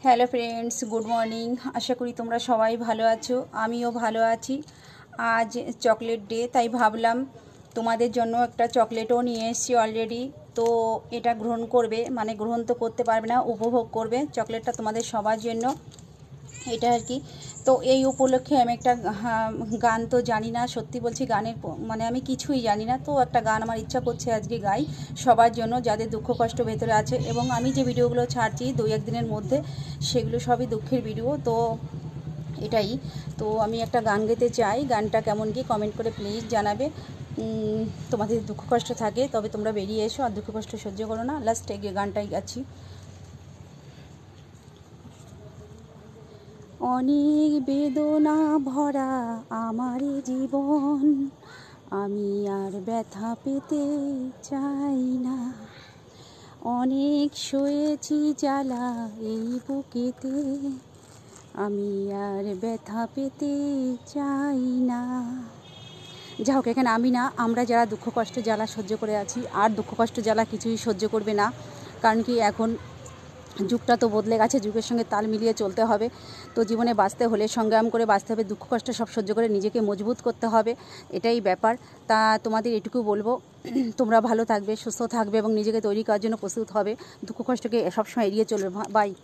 Hello friends, good morning. আশা করি তোমরা সবাই ভালো আছো, আমিও ভালো আছি। আজ চকলেট ডে, তাই ভাবলাম তোমাদের জন্য একটা চকলেটও নিয়ে এসেছি অলরেডি। তো এটা গ্রহণ করবে, মানে গ্রহণ তো করতে পারবে না, উপভোগ করবে। চকলেটটা তোমাদের সবার জন্য, এটা আর কি। তো এই উপলক্ষে আমি একটা গান তো জানি না, সত্যি বলছি, গানের মানে আমি কিছুই জানি না। তো একটা গান আমার ইচ্ছা করছে আজকে গাই সবার জন্য, যাদের দুঃখ কষ্ট ভেতরে আছে। এবং আমি যে ভিডিওগুলো ছাড়ছি 2-1 দিনের মধ্যে, সেগুলো সবই দুঃখের ভিডিও। তো এটাই, তো আমি একটা গান গেতে চাই। গানটা কেমন কি কমেন্ট করে প্লিজ জানাবে। তোমাদের দুঃখ কষ্ট থাকে তবে তোমরা বেরিয়ে এসো, আর দুঃখ কষ্ট সহ্য করো না। লাস্টে গিয়ে গানটাই গাচ্ছি। অনেক বেদনা ভরা আমার জীবন, আমি আর ব্যথা পেতে চাই না। অনেক সয়েছি জ্বালা এই বুকেতে, আমি আর ব্যথা পেতে চাই না। যা হোক, এখানে আমি না, আমরা যারা দুঃখ কষ্ট জ্বালা সহ্য করে আছি, আর দুঃখ কষ্ট জ্বালা কিছুই সহ্য করবে না। কারণ কি, এখন যুগটা তো বদলে গেছে, যুগের সঙ্গে তাল মিলিয়ে চলতে হবে। তো জীবনে বাঁচতে হলে সংগ্রাম করে বাঁচতে হবে, দুঃখ কষ্ট সব সহ্য করে নিজেকে মজবুত করতে হবে, এটাই ব্যাপার। তা তোমাদের এটুকু বলবো, তোমরা ভালো থাকবে, সুস্থ থাকবে এবং নিজেকে তৈরি করার জন্য প্রস্তুত হবে। দুঃখ কষ্টকে সবসময় এড়িয়ে চলবে। বাই।